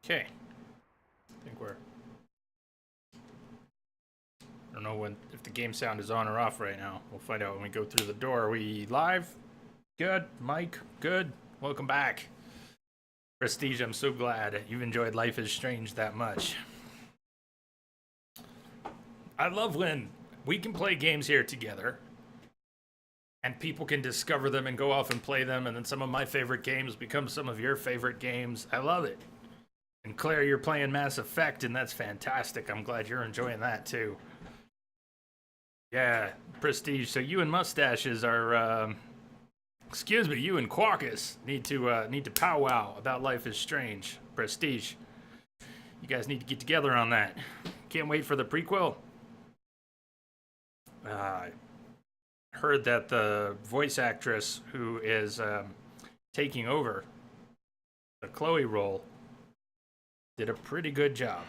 Okay. I think we're... I don't know if the game sound is on or off right now. We'll find out when we go through the door. Are we live? Good. Mike, good. Welcome back. Prestige, I'm so glad you've enjoyed Life is Strange that much. I love when we can play games here together and people can discover them and go off and play them, and then some of my favorite games become some of your favorite games. I love it. And Claire, you're playing Mass Effect, and that's fantastic. I'm glad you're enjoying that too. Yeah, Prestige. So you and Mustaches are, excuse me, you and Quawkus need to powwow about Life is Strange. Prestige. You guys need to get together on that. Can't wait for the prequel. Heard that the voice actress who is taking over the Chloe role did a pretty good job.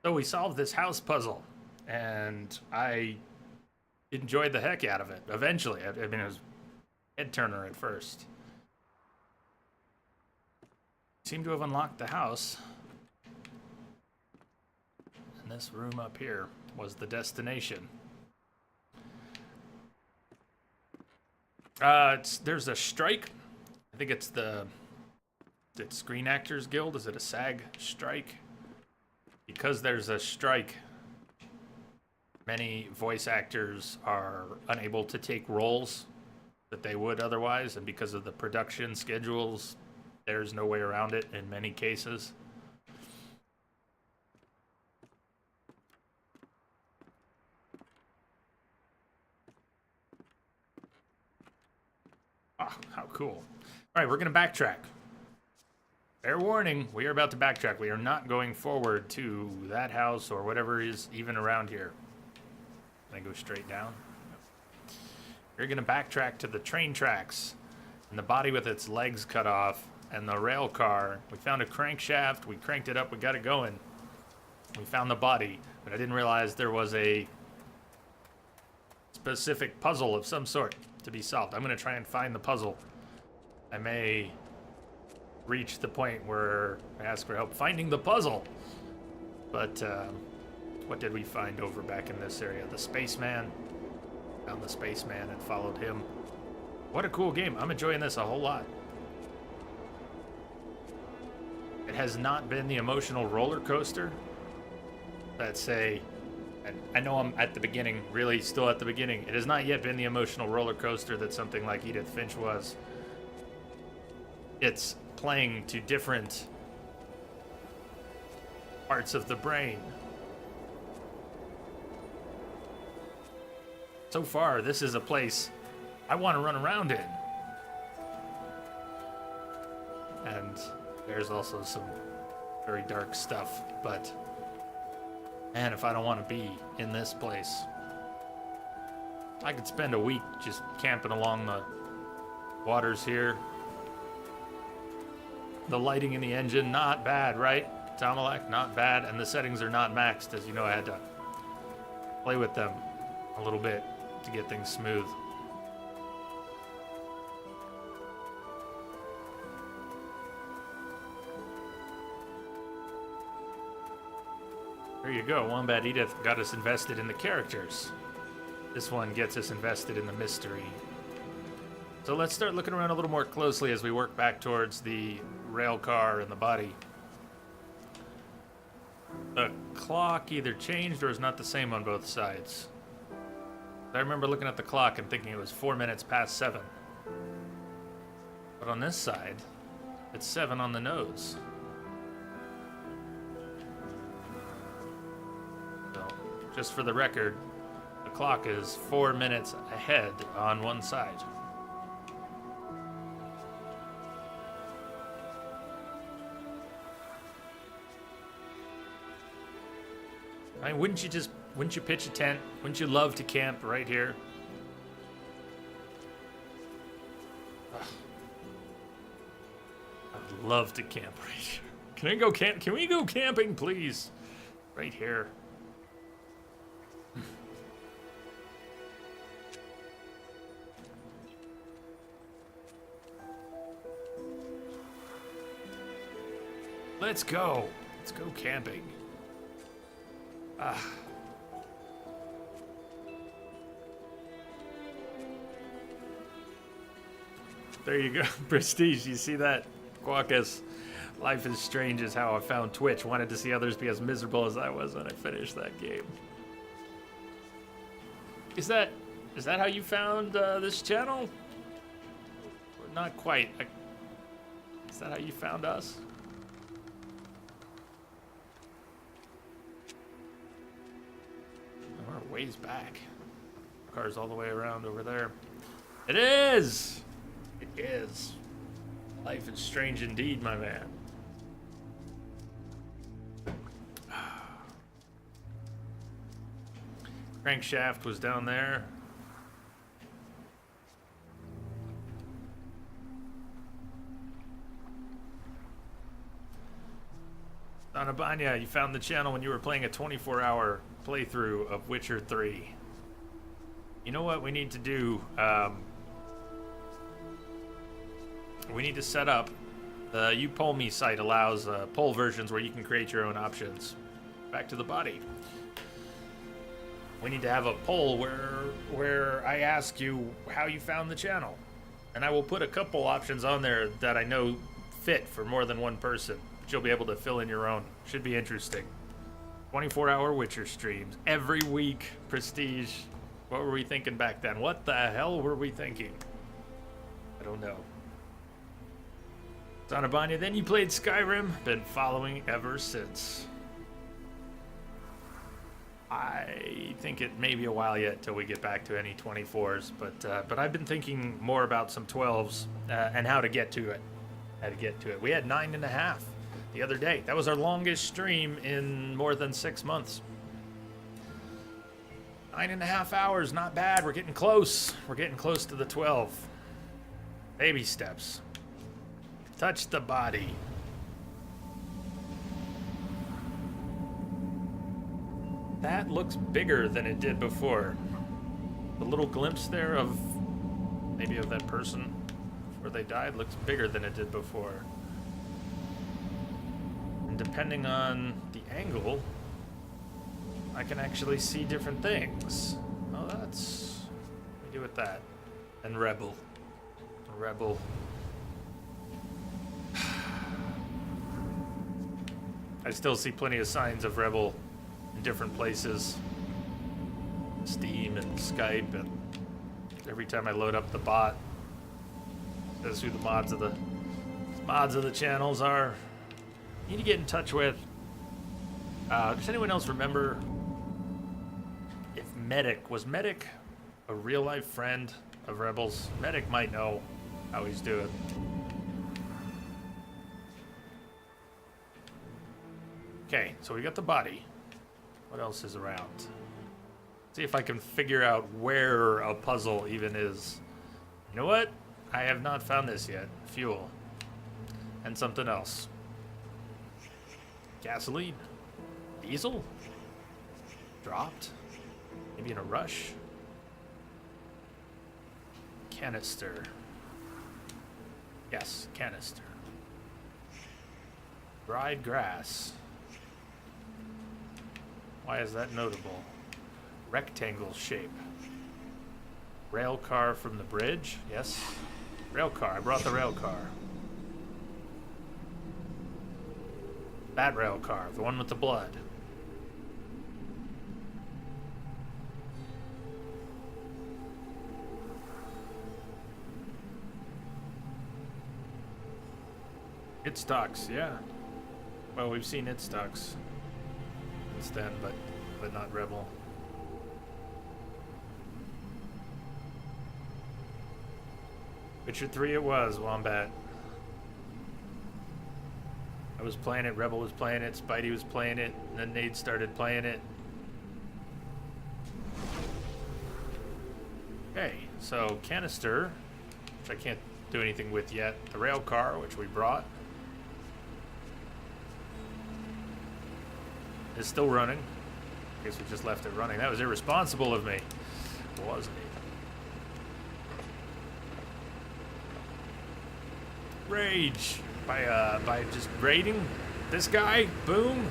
So we solved this house puzzle, and I enjoyed the heck out of it. Eventually, I mean, it was head turner at first. Seemed to have unlocked the house. And this room up here was the destination. There's a strike. I think it's the Screen Actors Guild. Is it a SAG strike? Because there's a strike, many voice actors are unable to take roles that they would otherwise, and because of the production schedules, there's no way around it in many cases. Oh, how cool. All right, we're going to backtrack. Fair warning, we are about to backtrack. We are not going forward to that house or whatever is even around here. Can I go straight down? We're going to backtrack to the train tracks and the body with its legs cut off and the rail car. We found a crankshaft. We cranked it up. We got it going. We found the body, but I didn't realize there was a specific puzzle of some sort to be solved. I'm going to try and find the puzzle. I may reach the point where I ask for help finding the puzzle. But what did we find over back in this area? The spaceman. Found the spaceman and followed him. What a cool game. I'm enjoying this a whole lot. It has not been the emotional roller coaster that say, I know I'm at the beginning, really still at the beginning. It has not yet been the emotional roller coaster that something like Edith Finch was. It's playing to different parts of the brain. So far, this is a place I want to run around in. And there's also some very dark stuff, but man, if I don't want to be in this place, I could spend a week just camping along the waters here. The lighting in the engine, not bad, right? Tomalak, not bad. And the settings are not maxed. As you know, I had to play with them a little bit to get things smooth. There you go. Wombat Edith got us invested in the characters. This one gets us invested in the mystery. So let's start looking around a little more closely as we work back towards the rail car and the body. The clock either changed or is not the same on both sides. I remember looking at the clock and thinking it was 4 minutes past 7. But on this side, it's 7 on the nose. So, just for the record, the clock is 4 minutes ahead on one side. I mean, wouldn't you pitch a tent? Wouldn't you love to camp right here? Ugh. I'd love to camp right here. Can we go camping, please? Right here. Let's go. Let's go camping. Ah. There you go. Prestige, you see that? Quackus. Life is strange is how I found Twitch. Wanted to see others be as miserable as I was when I finished that game. Is that how you found this channel? Or not quite. Is that how you found us? We're a ways back. Car's all the way around over there. It is! It is. Life is strange indeed, my man. Crankshaft was down there. Donabanya, you found the channel when you were playing a 24-hour playthrough of Witcher 3. You know what we need to do? We need to set up the You Poll Me site allows poll versions where you can create your own options. Back to the body. We need to have a poll where I ask you how you found the channel. And I will put a couple options on there that I know fit for more than one person. But you'll be able to fill in your own. Should be interesting. 24-hour Witcher streams every week. Prestige. What were we thinking back then? What the hell were we thinking? I don't know. Donabanya, then you played Skyrim. Been following ever since. I think it may be a while yet till we get back to any 24s, but I've been thinking more about some 12s and how to get to it. We had 9.5 the other day. That was our longest stream in more than 6 months. 9.5 hours, not bad. We're getting close. We're getting close to the 12. Baby steps. Touch the body. That looks bigger than it did before. The little glimpse there of maybe of that person before they died looks bigger than it did before. And depending on the angle, I can actually see different things. Oh, that's... What do we do with that? And Rebel. Rebel. I still see plenty of signs of Rebel in different places. Steam and Skype, and every time I load up the bot, it says who the mods of the channels are. Need to get in touch with. Does anyone else remember if Medic was Medic a real life friend of Rebels? Medic might know how he's doing. Okay, so we got the body. What else is around? See if I can figure out where a puzzle even is. You know what? I have not found this yet. Fuel. And something else. Gasoline. Diesel? Dropped? Maybe in a rush? Canister. Yes, canister. Dried grass. Why is that notable? Rectangle shape. Rail car from the bridge? Yes. Rail car. I brought the rail car. That rail car. The one with the blood. It stocks, yeah. Well, we've seen it stocks since then, but not Rebel. Witcher 3 it was, Wombat. I was playing it, Rebel was playing it, Spidey was playing it, and then Nate started playing it. Okay, so canister, which I can't do anything with yet. The rail car, which we brought, is still running. I guess we just left it running. That was irresponsible of me, wasn't it? Rage by just raiding. This guy, boom.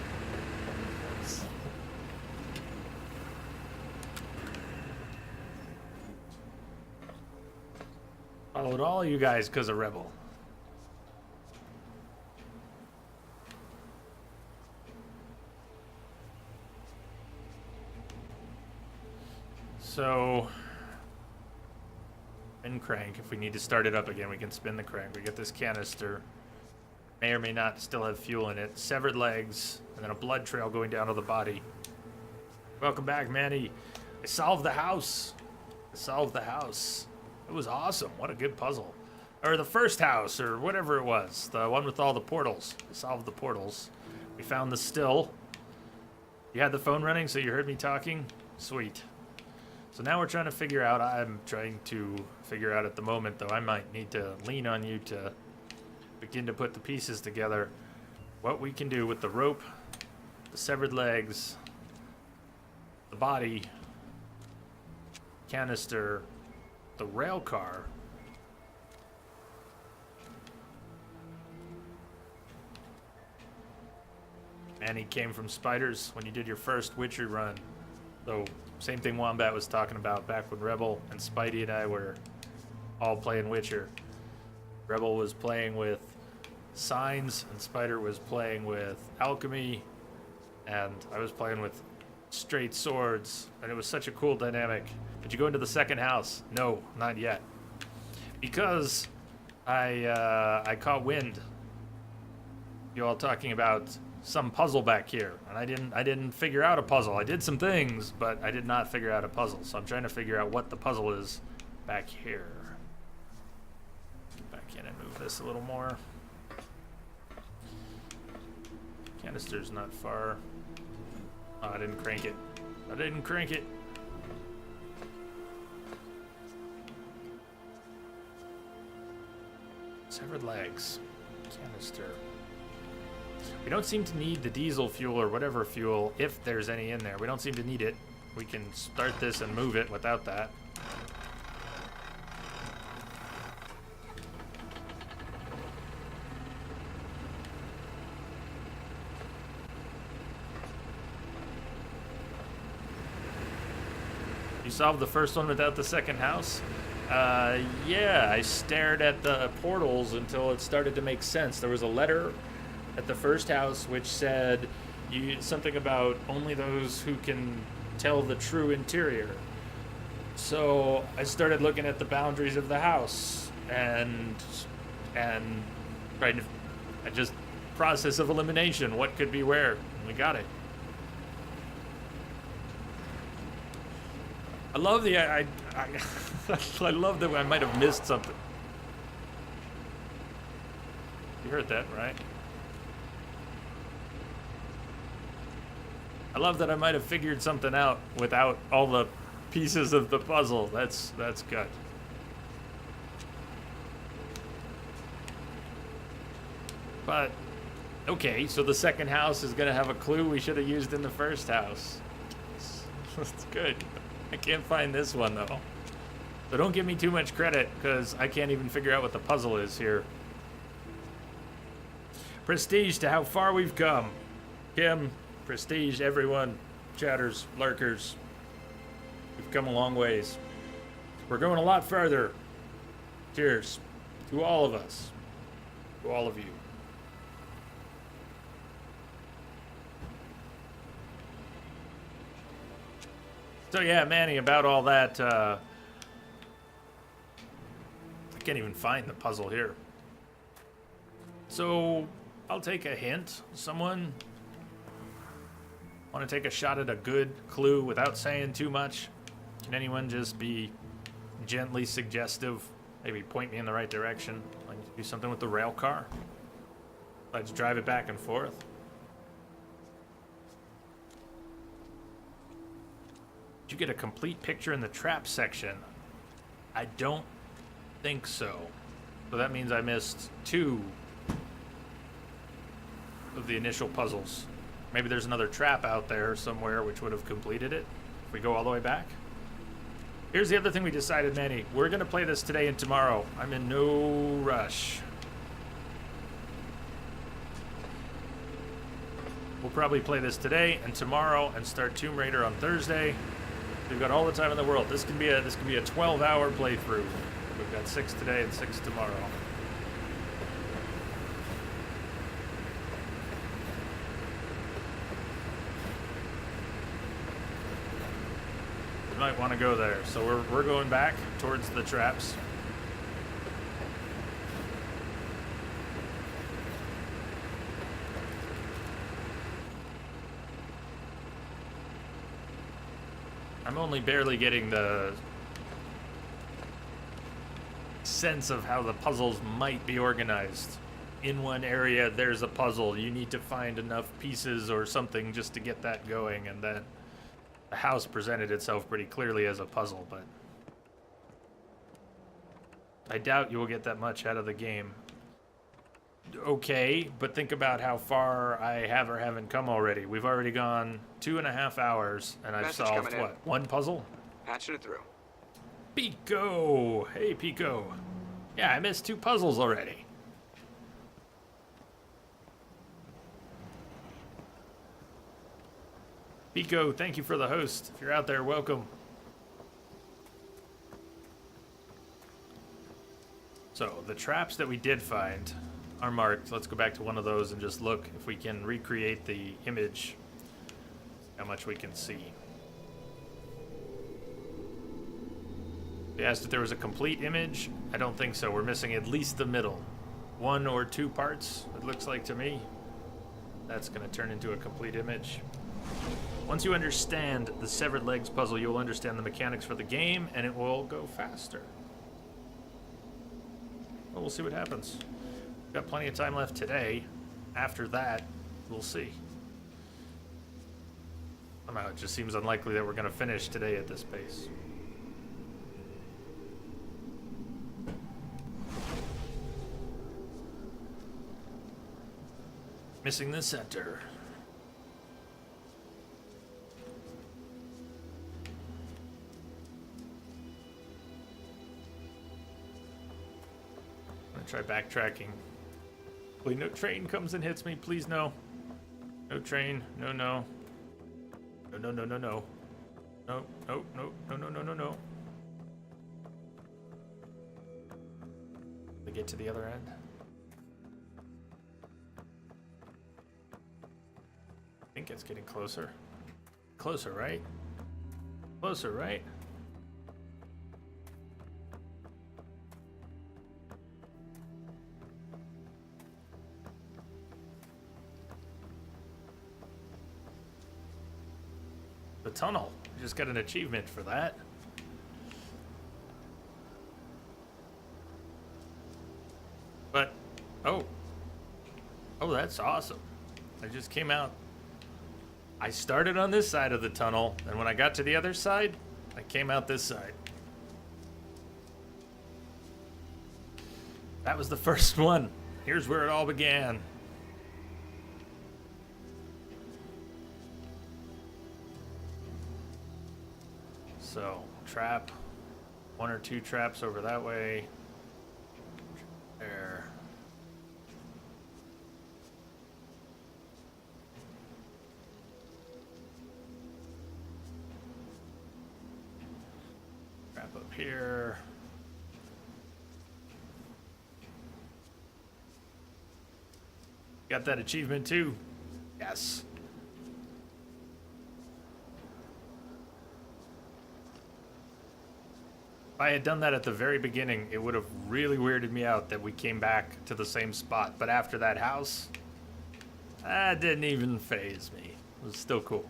Followed all you guys because of Rebel. So, spin crank. If we need to start it up again, we can spin the crank. We get this canister. May or may not still have fuel in it. Severed legs, and then a blood trail going down to the body. Welcome back, Manny. I solved the house. I solved the house. It was awesome. What a good puzzle. Or the first house, or whatever it was. The one with all the portals. I solved the portals. We found the still. You had the phone running, so you heard me talking? Sweet. So now we're trying to figure out, I'm trying to figure out at the moment, though I might need to lean on you to begin to put the pieces together, what we can do with the rope, the severed legs, the body, canister, the rail car, and he came from spiders when you did your first Witcher run. So same thing Wombat was talking about back when Rebel and Spidey and I were all playing Witcher. Rebel was playing with signs, and Spider was playing with alchemy, and I was playing with straight swords, and it was such a cool dynamic. Did you go into the second house? No, not yet. Because I caught wind. You all talking about some puzzle back here, and I didn't figure out a puzzle. I did some things, but I did not figure out a puzzle. So I'm trying to figure out what the puzzle is back here. Get back in and move this a little more. Canister's not far. Oh, I didn't crank it. I didn't crank it. Severed legs. Canister. We don't seem to need the diesel fuel or whatever fuel, if there's any in there. We don't seem to need it. We can start this and move it without that. You solved the first one without the second house? Yeah, I stared at the portals until it started to make sense. There was a letter at the first house which said something about only those who can tell the true interior. So I started looking at the boundaries of the house and trying to just process of elimination. What could be where? And we got it. I love the I love that I might have missed something. You heard that, right? I love that I might have figured something out without all the pieces of the puzzle. That's good. But okay, so the second house is gonna have a clue we should have used in the first house. That's good. I can't find this one though. So don't give me too much credit, because I can't even figure out what the puzzle is here. Prestige to how far we've come. Kim, prestige, everyone, chatters, lurkers. We've come a long ways. We're going a lot further. Cheers to all of us, to all of you. So yeah, Manny, about all that, I can't even find the puzzle here. So I'll take a hint. Someone want to take a shot at a good clue without saying too much? Can anyone just be gently suggestive? Maybe point me in the right direction. Like do something with the rail car. Let's drive it back and forth. Did you get a complete picture in the trap section? I don't think so. So that means I missed 2 of the initial puzzles. Maybe there's another trap out there somewhere which would have completed it if we go all the way back. Here's the other thing we decided, Manny. We're going to play this today and tomorrow. I'm in no rush. We'll probably play this today and tomorrow and start Tomb Raider on Thursday. We've got all the time in the world. This can be a 12-hour playthrough. We've got 6 today and 6 tomorrow. You might want to go there. So we're going back towards the traps. I'm only barely getting the sense of how the puzzles might be organized. In one area, there's a puzzle. You need to find enough pieces or something just to get that going, and then the house presented itself pretty clearly as a puzzle, but I doubt you will get that much out of the game. Okay, but think about how far I have or haven't come already. We've already gone 2.5 hours, and I've solved, what, 1 puzzle? Patching it through. Pico! Hey, Pico. Yeah, I missed 2 puzzles already. Pico, thank you for the host. If you're out there, welcome. So, the traps that we did find are marked. Let's go back to one of those and just look if we can recreate the image, how much we can see. They asked if there was a complete image. I don't think so. We're missing at least the middle. 1 or 2 parts, it looks like to me. That's going to turn into a complete image. Once you understand the severed legs puzzle, you'll understand the mechanics for the game, and it will go faster. Well, we'll see what happens. We've got plenty of time left today. After that, we'll see. Somehow it just seems unlikely that we're going to finish today at this pace. Missing the center. I'm gonna try backtracking. Hopefully no train comes and hits me. Please no. No train. No, no. No, no, no, no, no. No, no, no, no, no, no, no, no. To get to the other end. I think it's getting closer. Closer, right? Closer, right? The tunnel. We just got an achievement for that. But, oh, that's awesome. I just came out. I started on this side of the tunnel, and when I got to the other side, I came out this side. That was the first one. Here's where it all began. So, trap. 1 or 2 traps over that way. There. Trap up here. Got that achievement too. Yes. If I had done that at the very beginning, it would have really weirded me out that we came back to the same spot. But after that house, that didn't even faze me. It was still cool.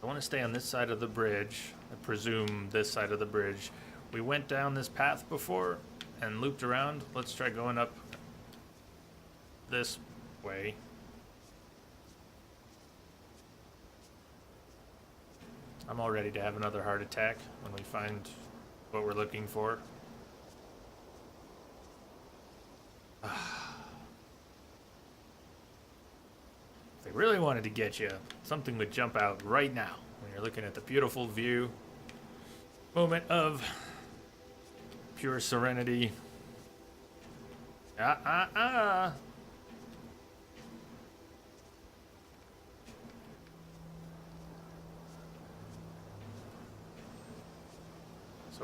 I want to stay on this side of the bridge. I presume this side of the bridge. We went down this path before and looped around. Let's try going up this way. I'm all ready to have another heart attack when we find what we're looking for. If they really wanted to get you, something would jump out right now when you're looking at the beautiful view. Moment of pure serenity. So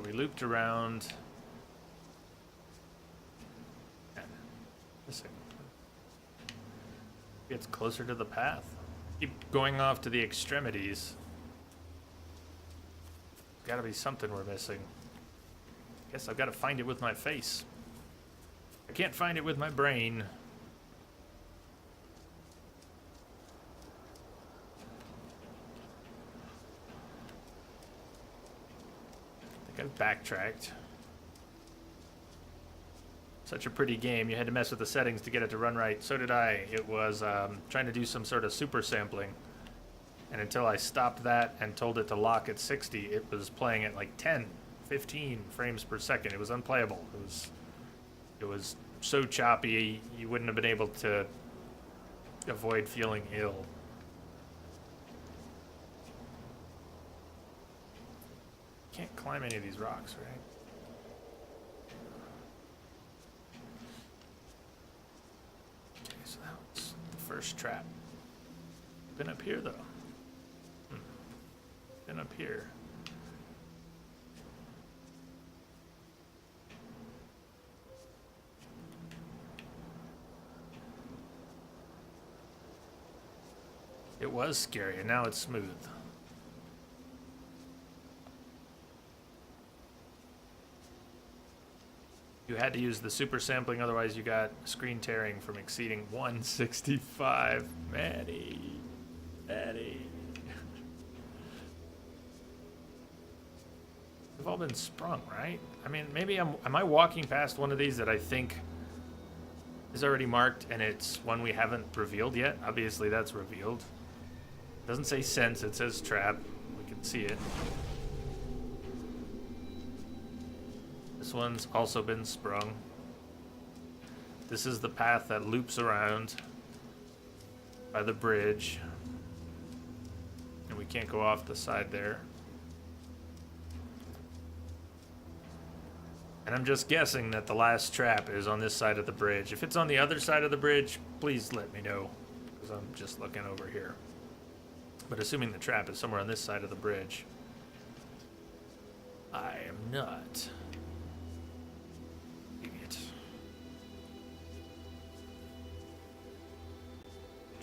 we looped around. Missing. Gets closer to the path. Keep going off to the extremities. Gotta be something we're missing. Guess I've got to find it with my face. I can't find it with my brain. I think I've backtracked. Such a pretty game. You had to mess with the settings to get it to run right. So did I. It was trying to do some sort of super sampling. And until I stopped that and told it to lock at 60, it was playing at like 10, 15 frames per second. It was unplayable. It was so choppy, you wouldn't have been able to avoid feeling ill. Can't climb any of these rocks, right? Okay, so that was the first trap. Been up here, though. Been up here. It was scary, and now it's smooth. You had to use the super sampling, otherwise you got screen tearing from exceeding 165. Maddie. They've all been sprung, right? I mean, maybe am I walking past one of these that I think is already marked and it's one we haven't revealed yet? Obviously that's revealed. It doesn't say sense, it says trap. We can see it. This one's also been sprung. This is the path that loops around by the bridge. And we can't go off the side there. And I'm just guessing that the last trap is on this side of the bridge. If it's on the other side of the bridge, please let me know, because I'm just looking over here. But assuming the trap is somewhere on this side of the bridge, I am not. Idiot.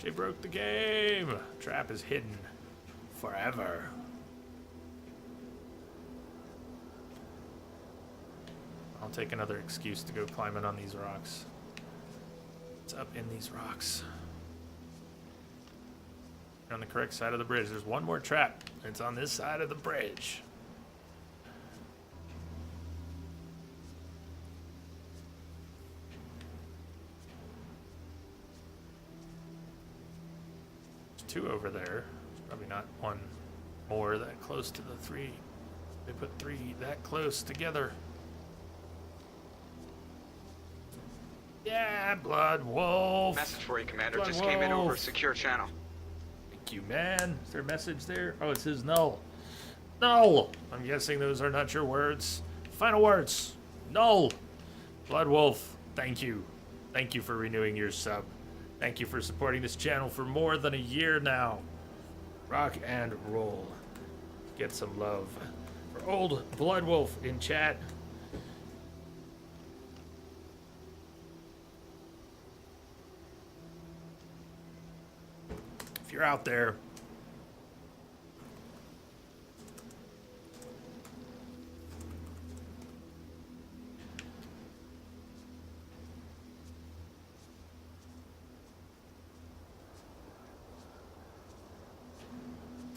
Jay broke the game. Trap is hidden forever. I'll take another excuse to go climbing on these rocks. It's up in these rocks. You're on the correct side of the bridge. There's one more trap. It's on this side of the bridge. There's two over there. There's probably not one more that close to the three. They put three that close together. Yeah, Blood Wolf. Message for you, Commander. Blood Just Wolf. came in over a secure channel. Thank you, man. Is there a message there? Oh, it says null. Null! I'm guessing those are not your words. Final words. Null. Blood Wolf, thank you. Thank you for renewing your sub. Thank you for supporting this channel for more than a year now. Rock and roll. Get some love for old Blood Wolf in chat. If you're out there,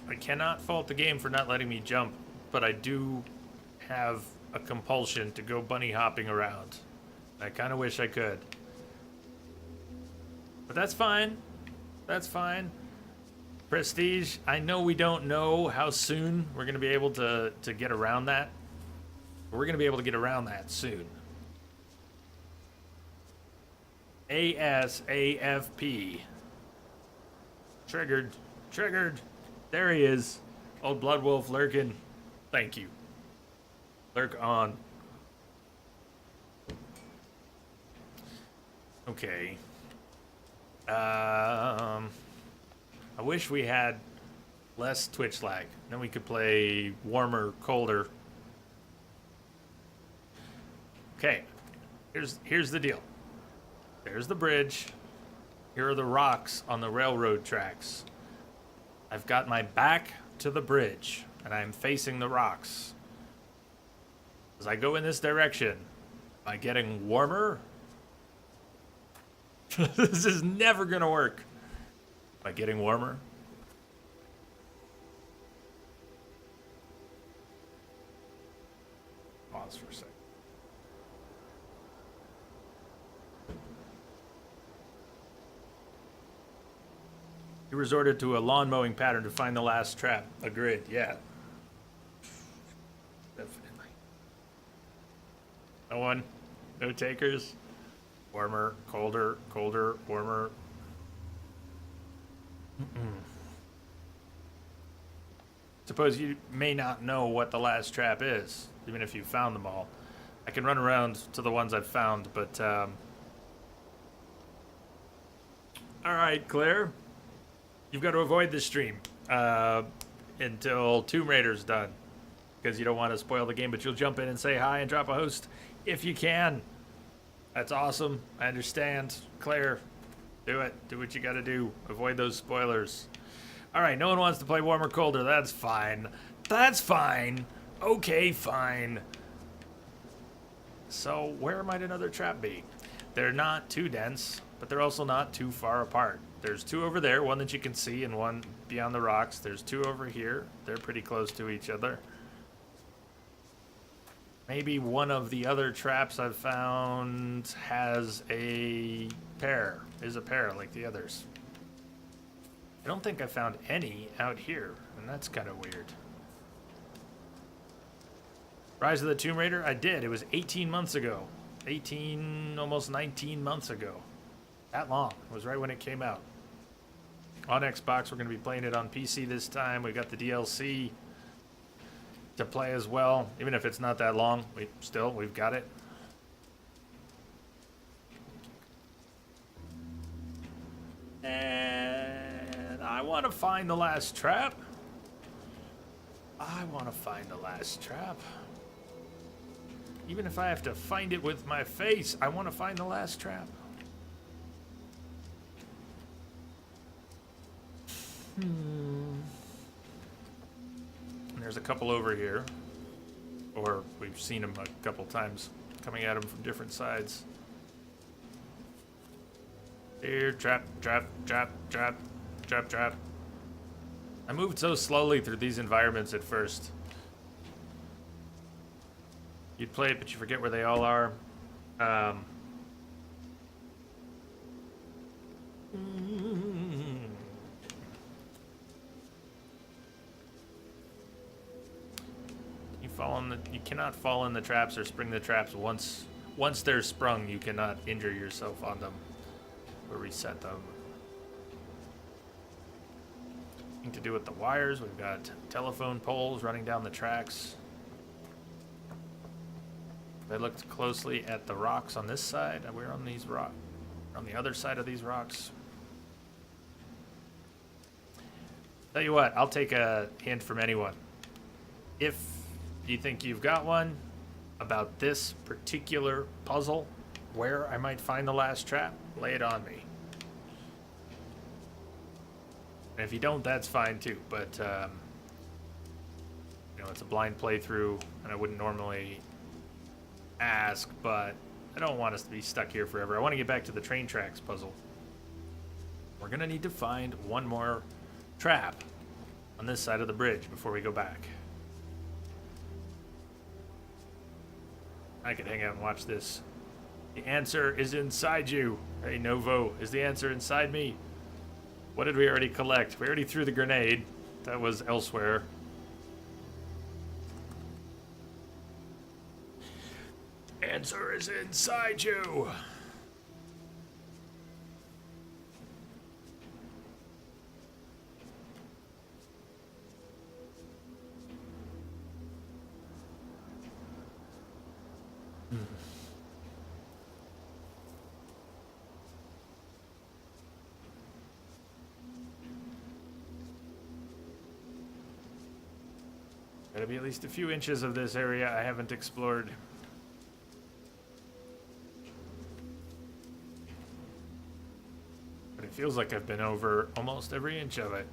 I cannot fault the game for not letting me jump, but I do have a compulsion to go bunny hopping around. I kind of wish I could. But that's fine. That's fine. Prestige, I know we don't know how soon we're going to be able to get around that. But we're going to be able to get around that soon. ASAFP. Triggered. Triggered. There he is. Old Blood Wolf lurking. Thank you. Lurk on. Okay. I wish we had less Twitch lag. Then we could play warmer, colder. Okay. Here's the deal. There's the bridge. Here are the rocks on the railroad tracks. I've got my back to the bridge, and I'm facing the rocks. As I go in this direction, am I getting warmer? This is never gonna work. Am I getting warmer? Pause for a second. You resorted to a lawn mowing pattern to find the last trap. Agreed, yeah. Definitely. No one? No takers? Warmer, colder, colder, warmer. Suppose you may not know what the last trap is, even if you found them all. I can run around to the ones I've found, but alright, Claire. You've got to avoid this stream until Tomb Raider's done, because you don't want to spoil the game, but you'll jump in and say hi and drop a host if you can. That's awesome. I understand. Claire, do it. Do what you got to do. Avoid those spoilers. All right, no one wants to play warm or colder. That's fine. That's fine. Okay, fine. So where might another trap be? They're not too dense, but they're also not too far apart. There's two over there, one that you can see and one beyond the rocks. There's two over here. They're pretty close to each other. Maybe one of the other traps I've found has a pair, is a pair like the others. I don't think I found any out here, and that's kind of weird. Rise of the Tomb Raider? I did. It was 18 months ago. 18, almost 19 months ago. That long. It was right when it came out. On Xbox, we're going to be playing it on PC this time. We got the DLC to play as well, even if it's not that long. We've got it. And I want to find the last trap. I want to find the last trap. Even if I have to find it with my face, I want to find the last trap. And there's a couple over here, or we've seen them a couple times coming at them from different sides. Here, trap, trap, trap, trap, trap, trap. I moved so slowly through these environments at first. You'd play it, but you forget where they all are. You cannot fall in the traps or spring the traps once they're sprung. You cannot injure yourself on them or reset them. Nothing to do with the wires. We've got telephone poles running down the tracks. I looked closely at the rocks on this side. We're on these rocks. On the other side of these rocks. Tell you what, I'll take a hint from anyone. If you think you've got one about this particular puzzle, where I might find the last trap, lay it on me. And if you don't, that's fine too. But you know, it's a blind playthrough, and I wouldn't normally ask, but I don't want us to be stuck here forever. I want to get back to the train tracks puzzle. We're gonna need to find one more trap on this side of the bridge before we go back. I could hang out and watch this. The answer is inside you. Hey, Novo, is the answer inside me? What did we already collect? We already threw the grenade. That was elsewhere. Answer is inside you. Gotta be at least a few inches of this area I haven't explored. But it feels like I've been over almost every inch of it.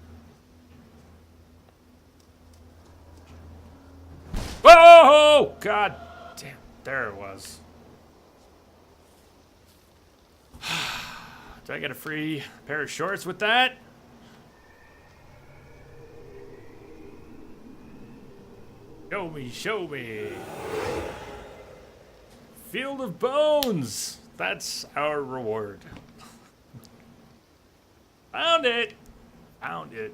Whoa! God damn, there it was. Do I get a free pair of shorts with that? Show me, show me. Field of Bones. That's our reward. Found it. Found it.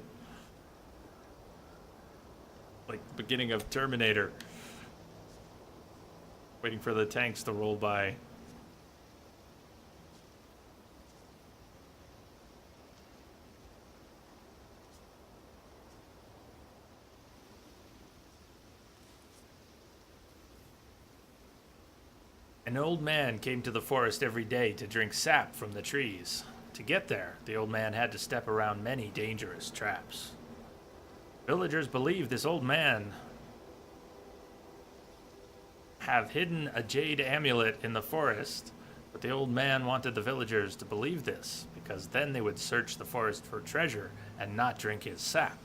Like the beginning of Terminator. Waiting for the tanks to roll by. An old man came to the forest every day to drink sap from the trees. To get there, the old man had to step around many dangerous traps. Villagers believe this old man have hidden a jade amulet in the forest, but the old man wanted the villagers to believe this, because then they would search the forest for treasure and not drink his sap.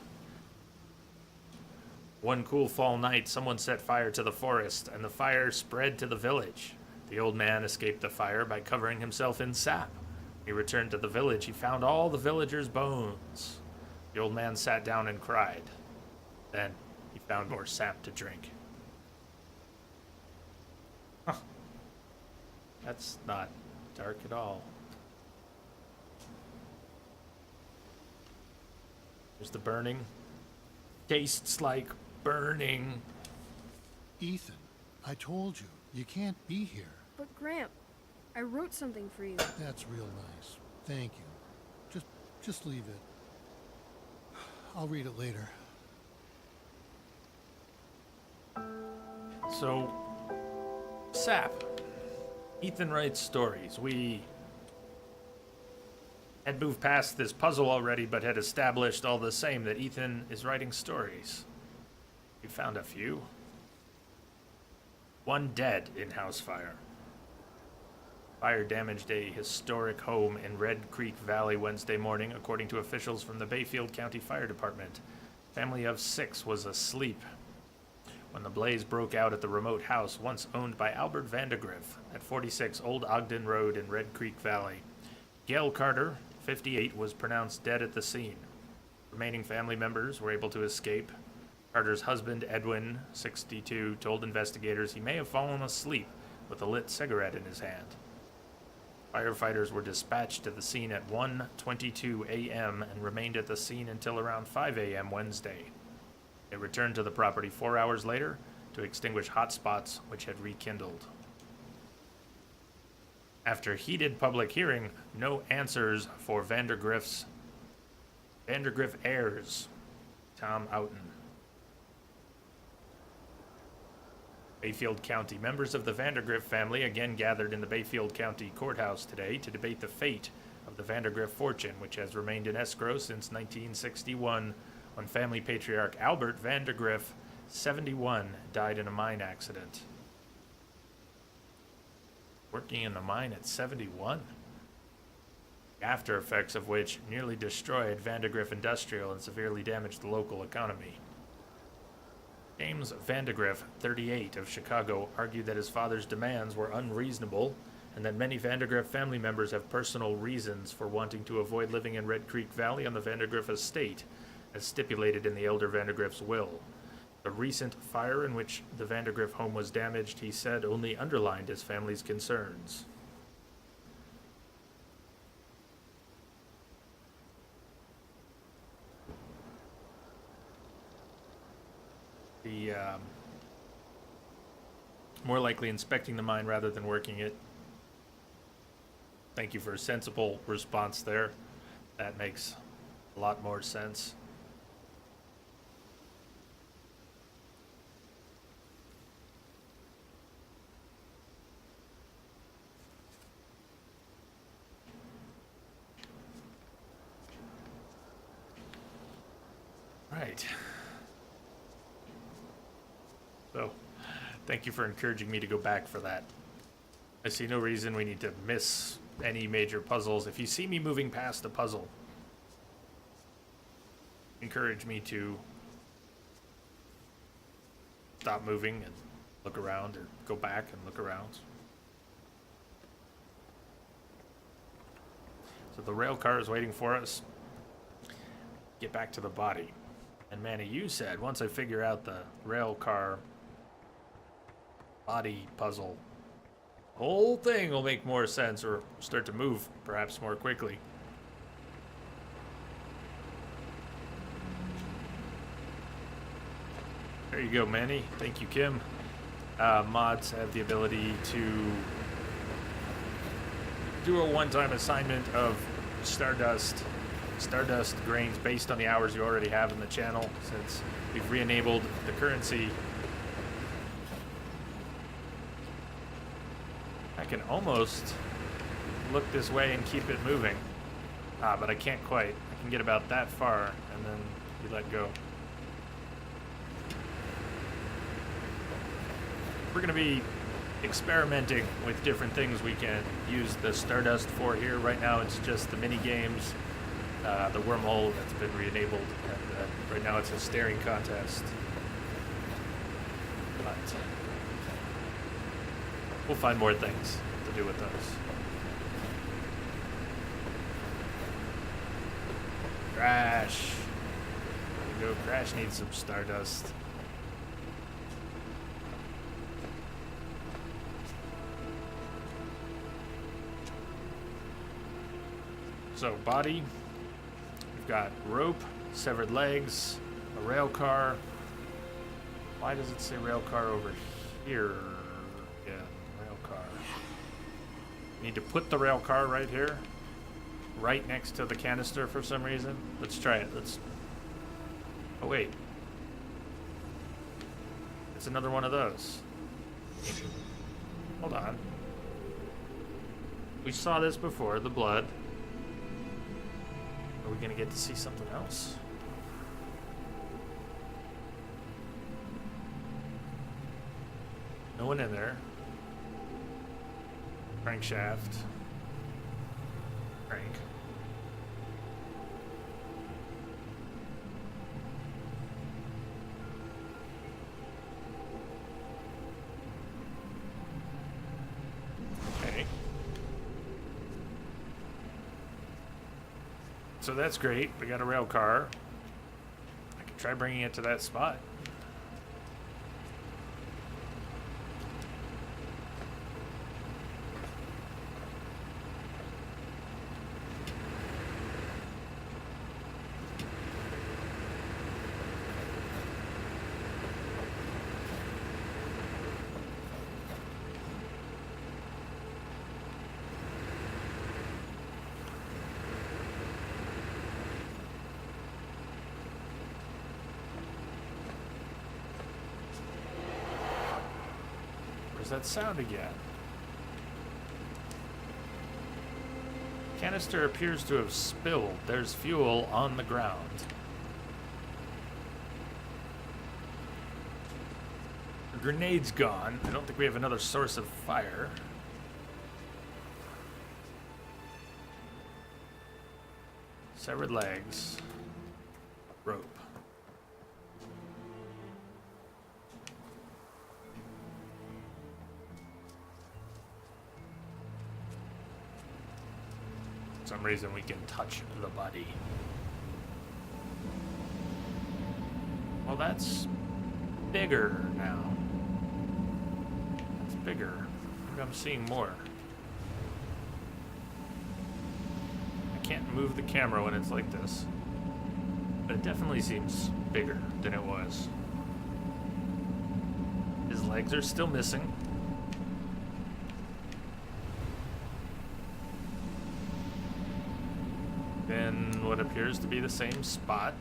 One cool fall night, someone set fire to the forest, and the fire spread to the village. The old man escaped the fire by covering himself in sap. He returned to the village. He found all the villagers' bones. The old man sat down and cried. Then he found more sap to drink. Huh. That's not dark at all. There's the burning. Tastes like burning. Ethan, I told you, you can't be here. But Gramp, I wrote something for you. That's real nice. Thank you. Just leave it. I'll read it later. So, sap. Ethan writes stories. We had moved past this puzzle already, but had established all the same that Ethan is writing stories. We found a few. One dead in house fire. Fire damaged a historic home in Red Creek Valley Wednesday morning, according to officials from the Bayfield County Fire Department. Family of 6 was asleep when the blaze broke out at the remote house once owned by Albert Vandegrift at 46 Old Ogden Road in Red Creek Valley. Gail Carter, 58, was pronounced dead at the scene. Remaining family members were able to escape. Carter's husband, Edwin, 62, told investigators he may have fallen asleep with a lit cigarette in his hand. Firefighters were dispatched to the scene at 1:22 a.m. and remained at the scene until around 5 a.m. Wednesday. They returned to the property 4 hours later to extinguish hot spots which had rekindled. After heated public hearing, no answers for Vandergrift heirs. Tom Outen. Bayfield County. Members of the Vandergrift family again gathered in the Bayfield County Courthouse today to debate the fate of the Vandergrift fortune, which has remained in escrow since 1961, when family patriarch Albert Vandergrift, 71, died in a mine accident. Working in the mine at 71? The after effects of which nearly destroyed Vandergrift Industrial and severely damaged the local economy. James Vandegrift, 38, of Chicago, argued that his father's demands were unreasonable and that many Vandegrift family members have personal reasons for wanting to avoid living in Red Creek Valley on the Vandegrift estate, as stipulated in the elder Vandegrift's will. The recent fire in which the Vandegrift home was damaged, he said, only underlined his family's concerns. Be more likely inspecting the mine rather than working it. Thank you for a sensible response there. That makes a lot more sense. Right. So, thank you for encouraging me to go back for that. I see no reason we need to miss any major puzzles. If you see me moving past a puzzle, encourage me to stop moving and look around, or go back and look around. So the rail car is waiting for us. Get back to the body. And Manny, you said once I figure out the rail car body puzzle, the whole thing will make more sense, or start to move perhaps more quickly. There you go, Manny. Thank you, Kim. Mods have the ability to do a one-time assignment of Stardust grains based on the hours you already have in the channel, since we've re-enabled the currency. I can almost look this way and keep it moving. But I can't quite. I can get about that far, and then you let go. We're going to be experimenting with different things we can use the Stardust for here. Right now it's just the mini games, the wormhole that's been re-enabled, and right now it's a staring contest. But we'll find more things to do with those. Crash. There you go. Crash needs some Stardust. So, body, we've got rope, severed legs, a rail car. Why does it say rail car over here? Yeah, rail car. Need to put the rail car right here, right next to the canister for some reason. Let's try it. Oh, wait. It's another one of those. Hold on. We saw this before, the blood. Are we gonna get to see something else? No one in there. Crankshaft. Crank. Okay. So that's great. We got a rail car. I can try bringing it to that spot. That sound again. Canister appears to have spilled. There's fuel on the ground. The grenade's gone. I don't think we have another source of fire. Severed legs. Rope. For some reason we can touch the body. Well, that's bigger now. It's bigger. Maybe I'm seeing more. I can't move the camera when it's like this, but it definitely seems bigger than it was. legs are still missing. In what appears to be the same spot.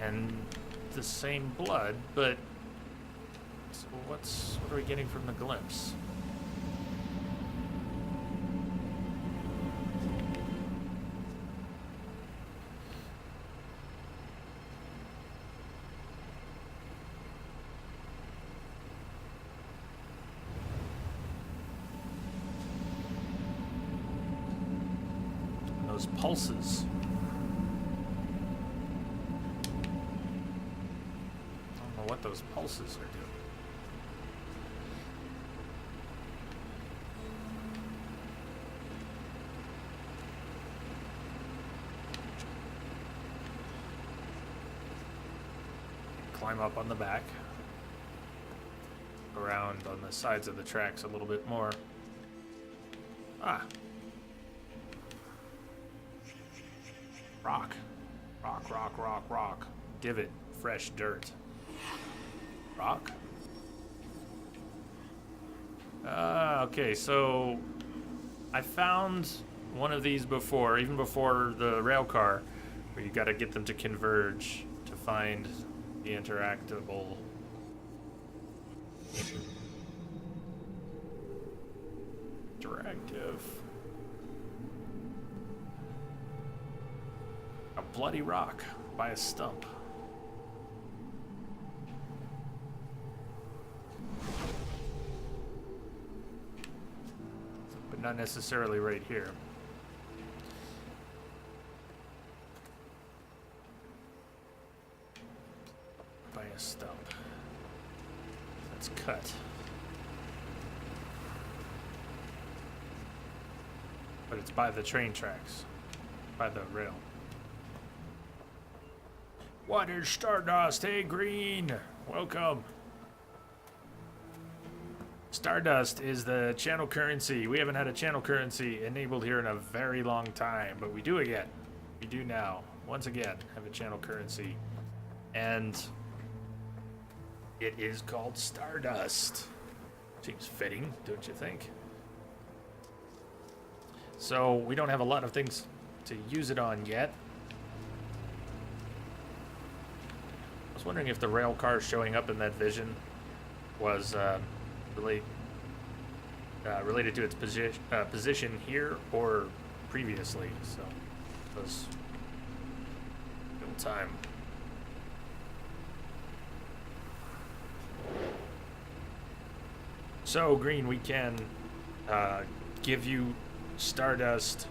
And the same blood, but so what are we getting from the glimpse? Those pulses. I don't know what those pulses are doing. Climb up on the back. Around on the sides of the tracks a little bit more. Ah. Rock. Rock, rock, rock, rock. Divot. Fresh dirt. Rock? Okay, so I found one of these before, even before the rail car, where you gotta get them to converge to find the interactable. Interactive. A bloody rock by a stump. But not necessarily right here. By a stump. That's cut. But it's by the train tracks. By the rail. What is Stardust? Hey, Green! Welcome. Stardust is the channel currency. We haven't had a channel currency enabled here in a very long time, but we do again. We do now. Once again, have a channel currency. And it is called Stardust. Seems fitting, don't you think? So we don't have a lot of things to use it on yet. I was wondering if the rail car showing up in that vision was related to its position here or previously. So it was real time. So Green, we can give you Stardust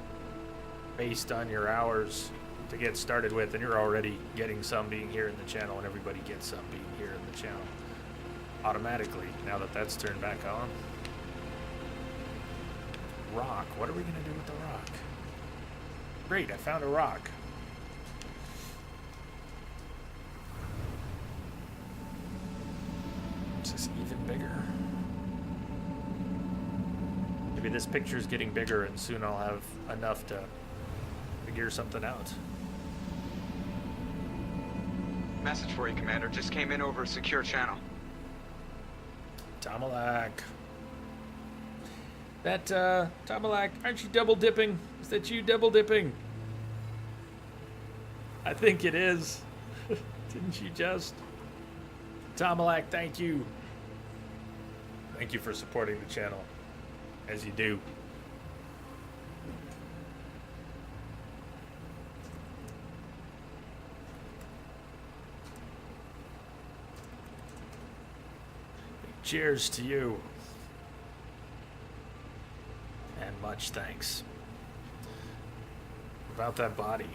based on your hours to get started with, and you're already getting some being here in the channel, and everybody gets some being here in the channel automatically now that that's turned back on. Rock. What are we gonna do with the rock? Great, I found a rock. Is this even bigger? Maybe this picture is getting bigger and soon I'll have enough to figure something out. Message for you, Commander. Just came in over a secure channel. Tomalak. That, Tomalak, aren't you double dipping? Is that you double dipping? I think it is. Didn't you just? Tomalak, thank you. Thank you for supporting the channel, as you do. Cheers to you. And much thanks. About that body.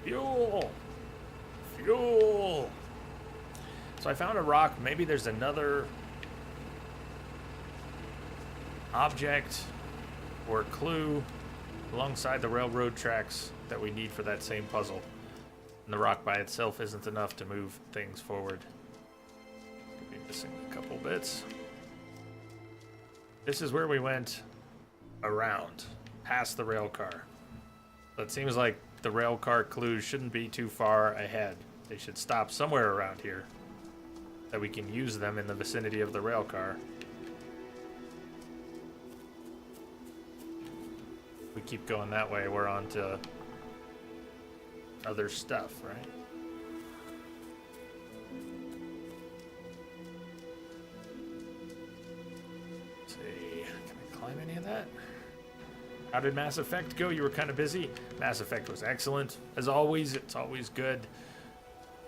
Fuel! Fuel! So I found a rock. Maybe there's another object or clue alongside the railroad tracks that we need for that same puzzle. And the rock by itself isn't enough to move things forward. Could be Missing a couple bits. This is where we went around, past the rail car. So it seems like the rail car clues shouldn't be too far ahead. They should stop somewhere around here, that we can use them in the vicinity of the rail car. If we keep going that way, we're on to other stuff, right? Let's see, can I climb any of that? How did Mass Effect go? You were kind of busy. Mass Effect was excellent. As always, it's always good.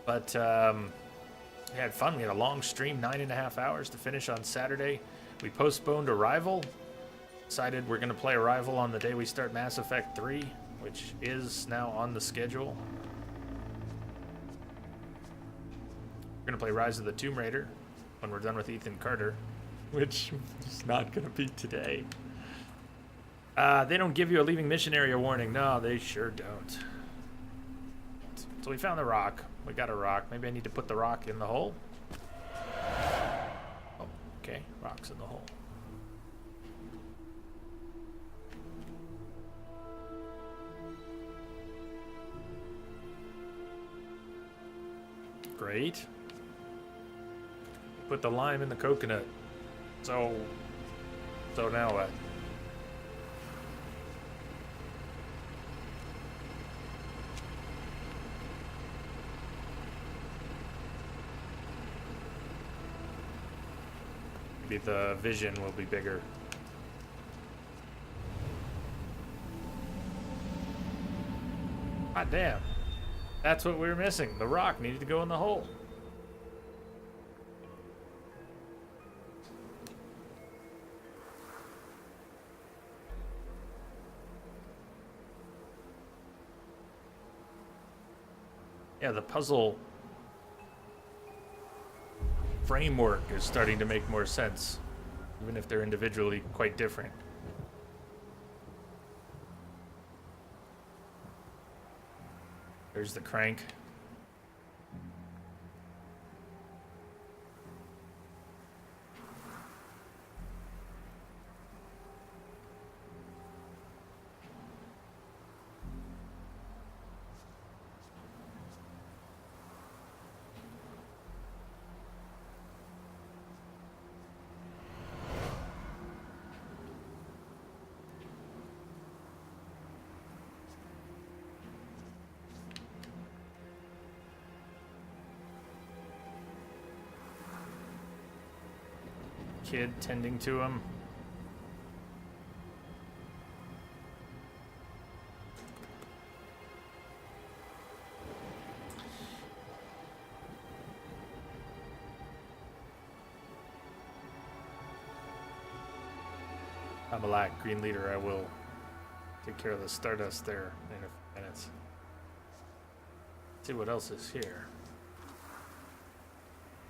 But we had fun. We had a long stream, 9.5 hours to finish on Saturday. We postponed Arrival. Decided we're going to play Arrival on the day we start Mass Effect 3, which is now on the schedule. We're going to play Rise of the Tomb Raider when we're done with Ethan Carter, which is not going to be today. They don't give you a leaving mission area warning. No, they sure don't. So we found the rock. We got a rock. Maybe I need to put the rock in the hole. Oh, okay. Rock's in the hole. Great. Put the lime in the coconut. So now what? Maybe the vision will be bigger. God damn. That's what we were missing. The rock needed to go in the hole. Yeah, the puzzle framework is starting to make more sense, even if they're individually quite different. There's the crank. Kid tending to him. I'm a black green leader. I will take care of the Stardust there in a few minutes. See what else is here.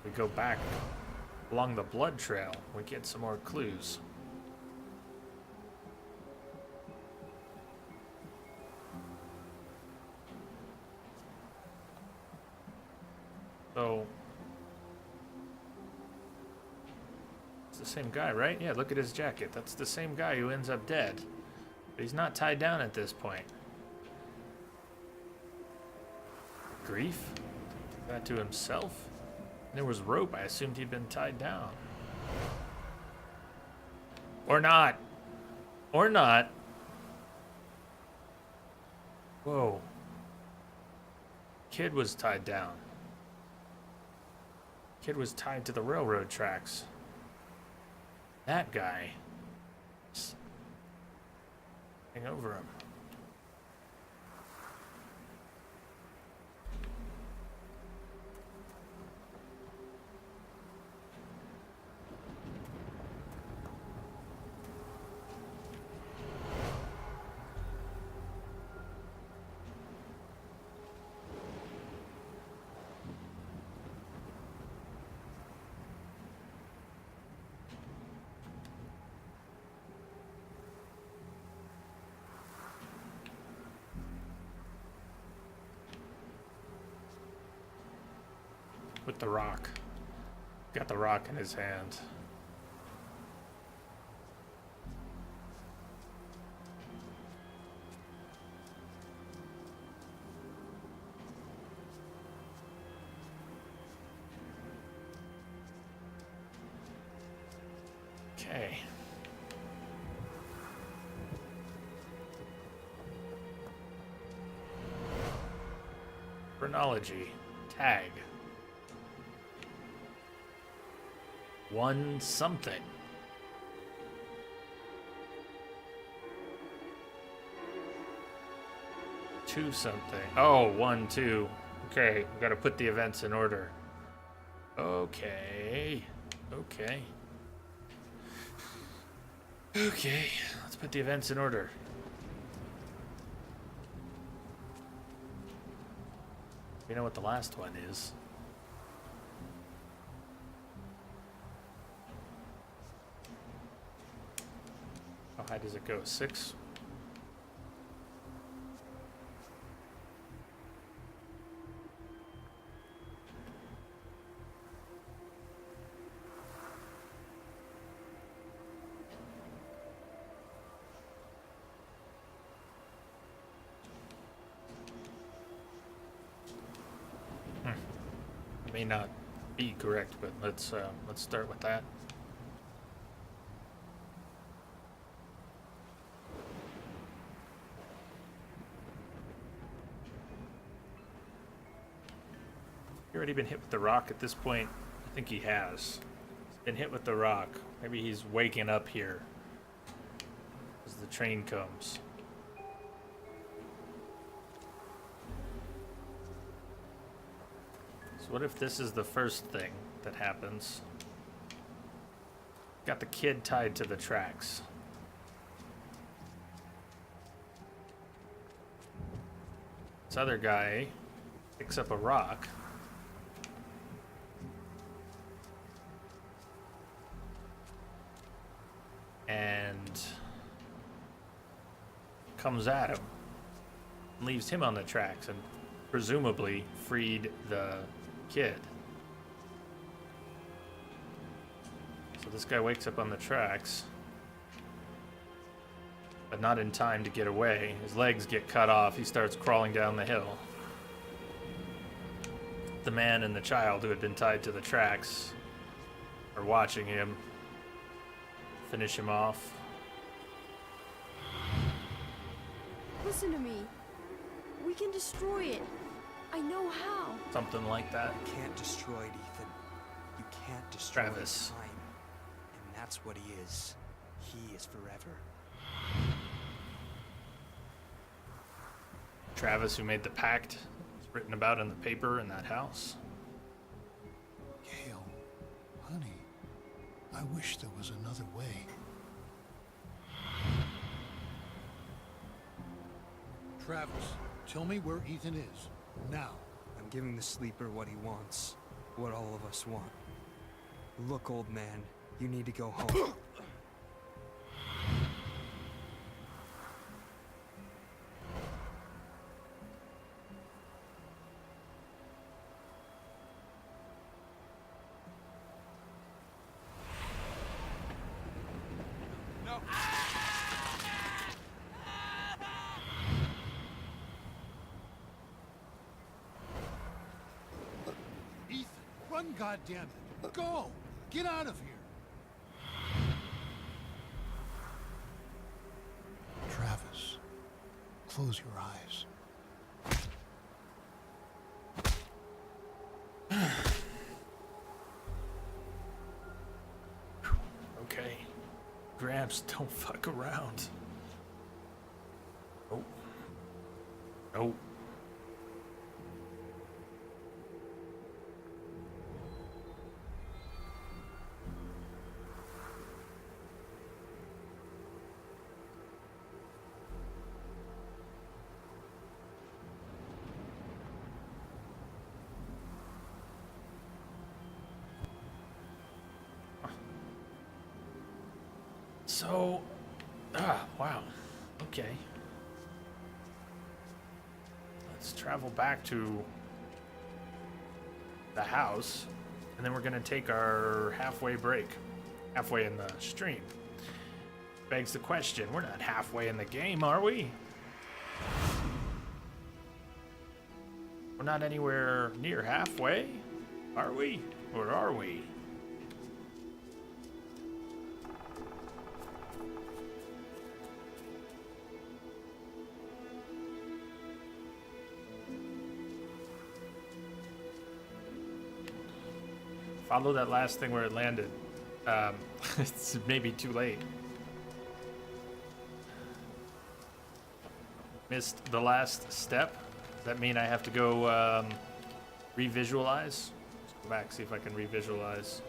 We go back along the blood trail, we get some more clues. So, it's the same guy, right? Yeah, look at his jacket. That's the same guy who ends up dead. But he's not tied down at this point. Grief? That to himself? There was rope. I assumed he'd been tied down. Or not. Or not. Whoa. Kid was tied down. Kid was tied to the railroad tracks. That guy. Hang over him. With the rock. got the rock in his hand. Okay. Chronology. Tag. One something. Two something. Oh, 1, 2. Okay, we gotta put the events in order. Okay. Okay. Okay, let's put the events in order. We know what the last one is. How high does it go? 6? May not be correct, but let's start with that. You already been hit with the rock at this point? I think he has. He's been hit with the rock. Maybe he's waking up here as the train comes. So what if this is the first thing that happens? Got the kid tied to the tracks. This other guy picks up a rock. And comes at him. Leaves him on the tracks and presumably freed the kid. So this guy wakes up on the tracks, but not in time to get away. His legs get cut off. He starts crawling down the hill. The man and the child who had been tied to the tracks are watching him finish him off. Listen to me. We can destroy it. I know how. Something like that. You can't destroy it, Ethan. You can't destroy Travis. time. And that's what he is. He is forever. Travis, who made the pact, was written about in the paper in that house. Gail, honey, I wish there was another way. Travis, tell me where Ethan is. Now. I'm giving the sleeper what he wants. What all of us want. Look, old man, you need to go home. Ethan, run, goddammit. Go! Get out of here! Travis, close your eyes. Okay. Gramps, don't fuck around. Oh. Oh. So, wow. Okay. Let's travel back to the house. and then we're gonna take our halfway break, halfway in the stream. Begs the question, we're not halfway in the game, are we? We're not anywhere near halfway, are we? Or are we? Follow that last thing where it landed. It's maybe too late. Missed the last step. Does that mean I have to go revisualize? Let's go back, see if I can revisualize.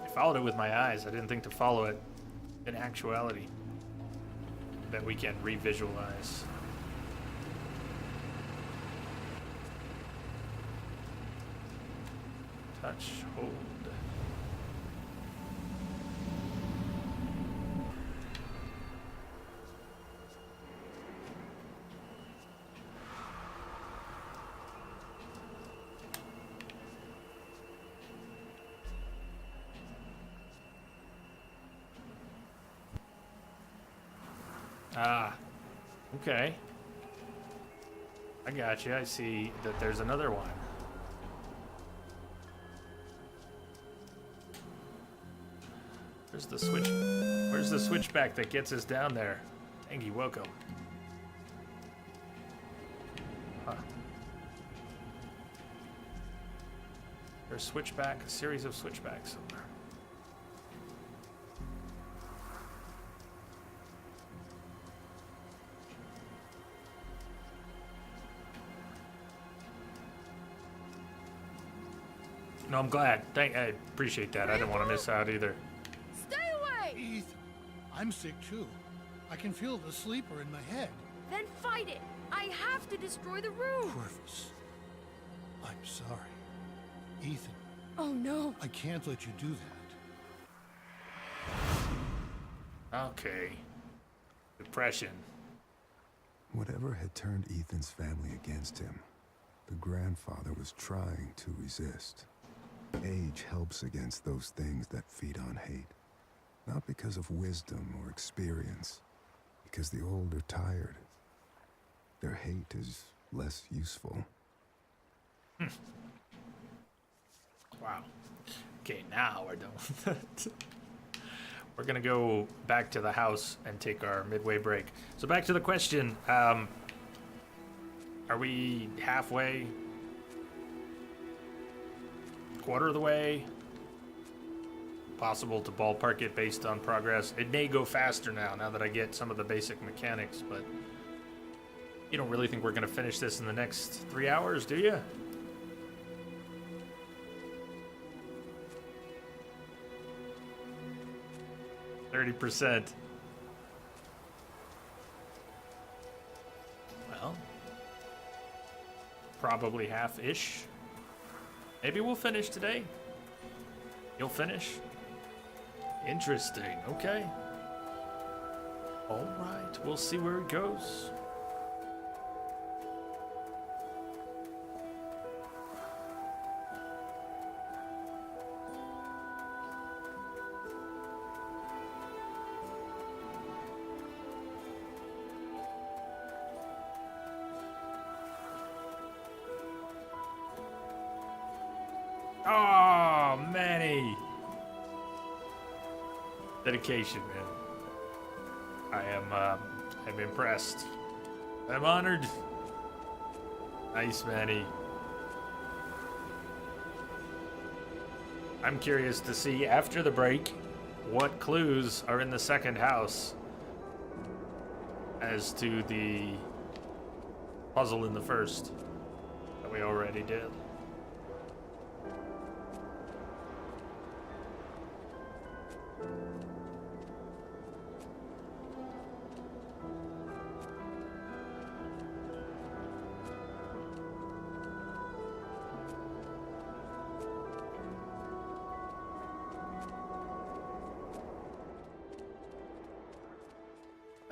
I followed it with my eyes. I didn't think to follow it in actuality. That we can revisualize. Touch, hold. Ah, okay. I got you. I see that there's another one. Where's the switch? Where's the switchback that gets us down there? Angie, welcome. Huh. There's switchback, a series of switchbacks somewhere. No, I'm glad. I appreciate that. I didn't want to miss out either. Stay away! Ethan, I'm sick too. I can feel the sleeper in my head. Then fight it! I have to destroy the room! Corvus, I'm sorry. Ethan, Oh no! I can't let you do that. Okay. Depression. Whatever had turned Ethan's family against him, the grandfather was trying to resist. Age helps against those things that feed on hate. Not because of wisdom or experience, because the old are tired. Their hate is less useful. Wow. Okay, now we're done with that. We're gonna go back to the house and take our midway break. So back to the question, are we halfway? Quarter of the way? Possible to ballpark it based on progress. It may go faster now that I get some of the basic mechanics, but you don't really think we're gonna finish this in the next 3 hours, do you? %. Well, probably half-ish. Maybe we'll finish today. You'll finish? Interesting. Okay. All right. We'll see where it goes. Oh, Manny. Dedication, man. I'm impressed. I'm honored. Nice, Manny. I'm curious to see after the break what clues are in the second house as to the puzzle in the first that we already did.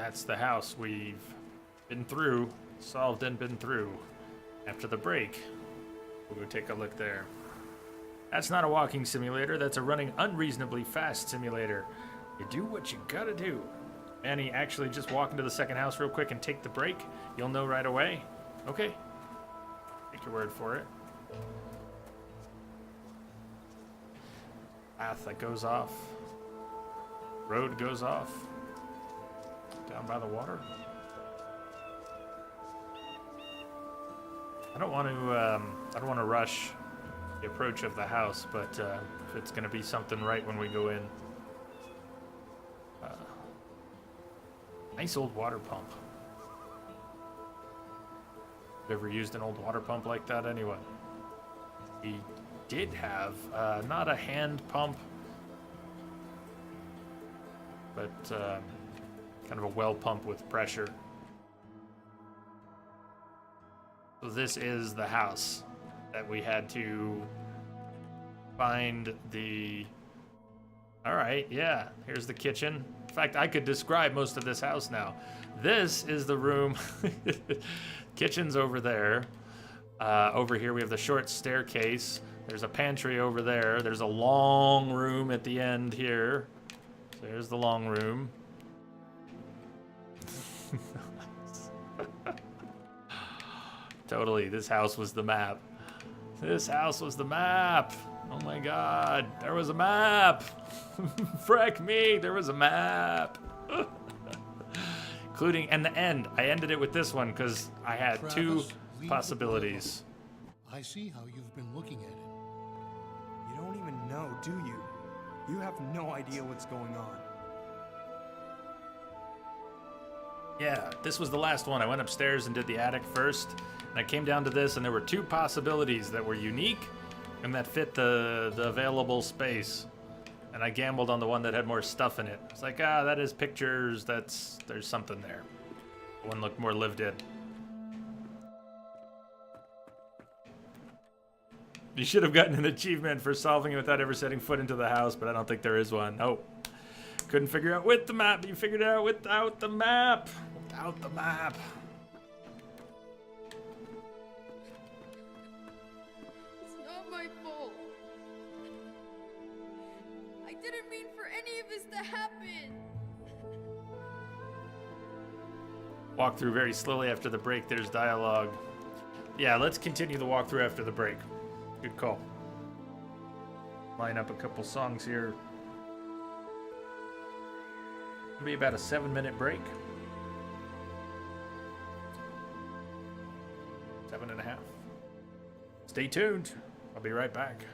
That's the house we've been through, solved and been through. After the break, we'll go take a look there. That's not a walking simulator, that's a running unreasonably fast simulator. You do what you gotta do. Annie, actually just walk into the second house real quick and take the break. You'll know right away. Okay. Take your word for it. Path that goes off. Road goes off. Down by the water. I don't want to rush the approach of the house, but if it's going to be something right when we go in. Nice old water pump. Ever used an old water pump like that, anyone? We did have not a hand pump, but kind of a well pump with pressure. So this is the house that we had to find the... All right, yeah, here's the kitchen. In fact, I could describe most of this house now. This is the room. Kitchen's over there. Over here we have the short staircase. There's a pantry over there. There's a long room at the end here. So there's the long room. Totally, this house was the map. This house was the map. Oh my god, there was a map. Frack me, there was a map. Including, and the end. I ended it with this one because I had Travis, two leave the possibilities. door. I see how you've been looking at it. You don't even know, do you? You have no idea what's going on. Yeah, this was the last one. I went upstairs and did the attic first, and I came down to this, and there were two possibilities that were unique and that fit the available space. And I gambled on the one that had more stuff in it. It's like, that is pictures, there's something there. One looked more lived in. You should have gotten an achievement for solving it without ever setting foot into the house, but I don't think there is one. Oh, couldn't figure out with the map. You figured it out without the map. Without the map. It's not my fault. I didn't mean for any of this to happen. Walk through very slowly after the break. There's dialogue. Yeah, let's continue the walkthrough after the break. Good call. Line up a couple songs here. It'll be about a 7-minute break. 7.5. Stay tuned. I'll be right back.